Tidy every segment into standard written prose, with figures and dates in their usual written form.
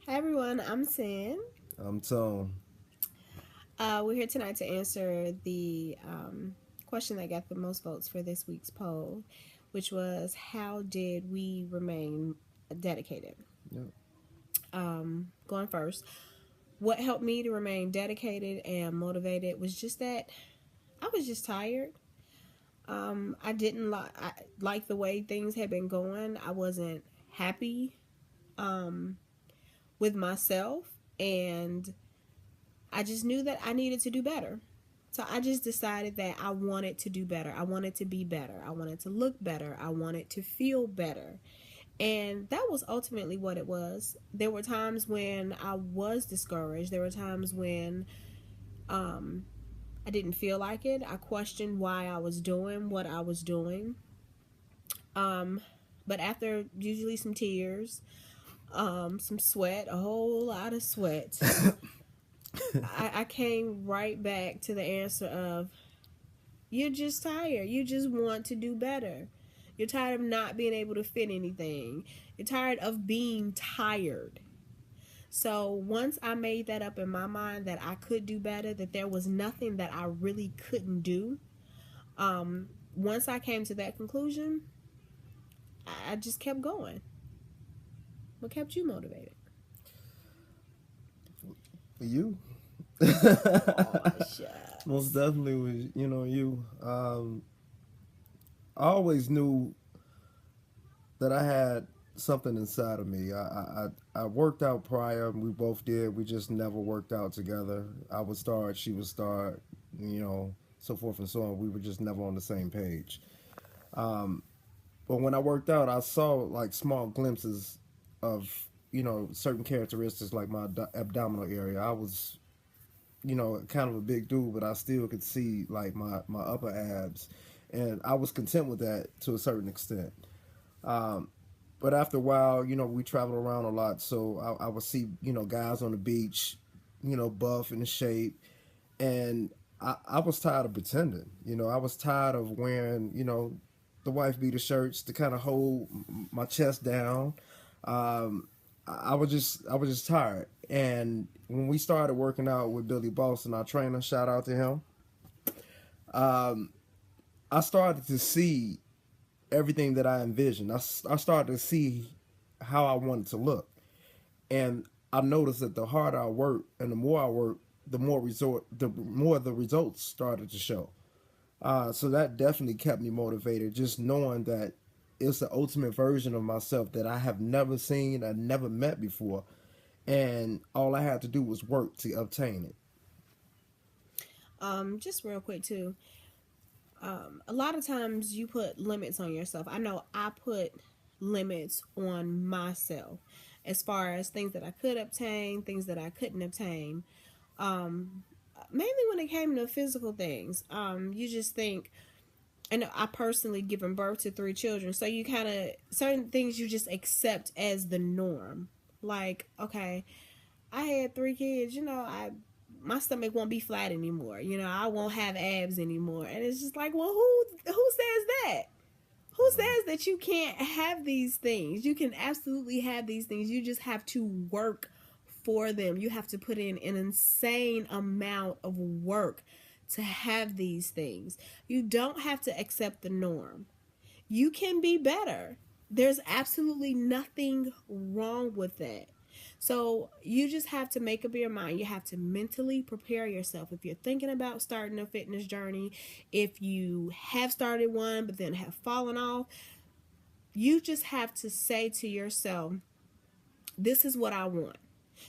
Hi everyone, I'm Sin. I'm Tone. We're here tonight to answer the question that got the most votes for this week's poll, which was how did we remain dedicated? Yep. Going first, what helped me to remain dedicated and motivated was just that I was just tired. I didn't like the way things had been going. I wasn't happy with myself, and I just knew that I needed to do better. So I just decided that I wanted to do better. I wanted to be better. I wanted to look better. I wanted to feel better. And that was ultimately what it was. There were times when I was discouraged. There were times when um, I didn't feel like it. I questioned why I was doing what I was doing. Um, but after usually some tears, some sweat, a whole lot of sweat, I came right back to the answer of you're just tired. You just want to do better. You're tired of not being able to fit anything. You're tired of being tired. So once I made that up in my mind that I could do better, that there was nothing that I really couldn't do, once I came to that conclusion, I just kept going. What kept you motivated? You. Oh, Most shucks. definitely was, you. I always knew that I had something inside of me. I worked out prior. We both did. We just never worked out together. I would start, she would start, so forth and so on. We were just never on the same page. But when I worked out, I saw like small glimpses of, certain characteristics like my abdominal area. I was kind of a big dude, but I still could see like my upper abs, and I was content with that to a certain extent. Um, but after a while, we traveled around a lot, so I would see guys on the beach, buff and in shape, and I was tired of pretending. I was tired of wearing the wife beater shirts to kind of hold my chest down. Um, I was just tired. And when we started working out with Billy Boston, our trainer, shout out to him, um, I started to see everything that I envisioned. I started to see how I wanted to look, and I noticed that the harder I worked and the more I worked, the more the results started to show. So that definitely kept me motivated, just knowing that it's the ultimate version of myself that I have never seen, I never met before, and all I had to do was work to obtain it. Just real quick too. A lot of times you put limits on yourself. I know I put limits on myself as far as things that I could obtain, things that I couldn't obtain. Um, Mainly when it came to physical things, you just think, and I personally given birth to three children, so you kind of certain things you just accept as the norm. Like, okay, I had three kids, I my stomach won't be flat anymore. I won't have abs anymore. And it's just like, well, who says that? Who says that you can't have these things? You can absolutely have these things. You just have to work for them. You have to put in an insane amount of work to have these things. You don't have to accept the norm. You can be better. There's absolutely nothing wrong with that. So you just have to make up your mind. You have to mentally prepare yourself. If you're thinking about starting a fitness journey, if you have started one but then have fallen off, you just have to say to yourself, this is what I want.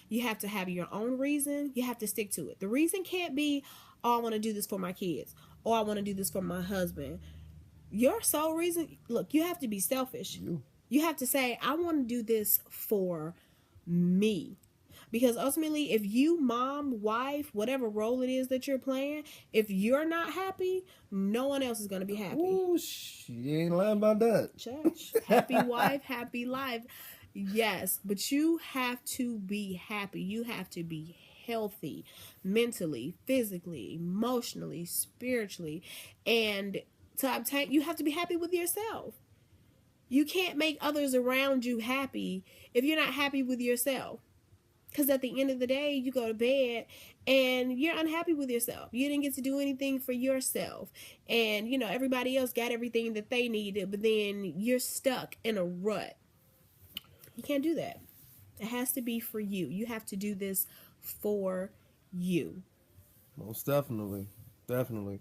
You have to have your own reason. You have to stick to it. The reason can't be, oh, I want to do this for my kids, or I want to do this for my husband. Your sole reason, look, you have to be selfish. You. You have to say, I want to do this for me. Because ultimately, if you, mom, wife, whatever role it is that you're playing, if you're not happy, no one else is going to be happy. Ooh, she ain't lying about that. Church, happy wife, happy life. Yes, but you have to be happy. You have to be healthy mentally, physically, emotionally, spiritually. And to obtain, you have to be happy with yourself. You can't make others around you happy if you're not happy with yourself. Because at the end of the day, you go to bed and you're unhappy with yourself. You didn't get to do anything for yourself. And, you know, everybody else got everything that they needed, but then you're stuck in a rut. You can't do that. It has to be for you. You have to do this for you. Most definitely. Definitely.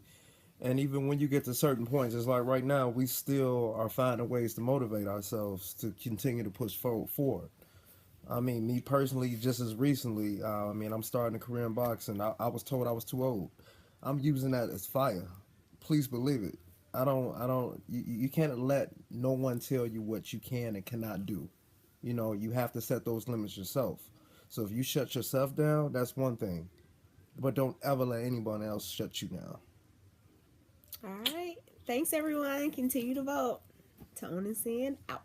And even when you get to certain points, it's like right now, we still are finding ways to motivate ourselves to continue to push forward. I mean, me personally, just as recently, I'm starting a career in boxing. I was told I was too old. I'm using that as fire. Please believe it. You can't let no one tell you what you can and cannot do. You know, you have to set those limits yourself. So if you shut yourself down, that's one thing. But don't ever let anyone else shut you down. All right. Thanks, everyone. Continue to vote. Tone and Sin out.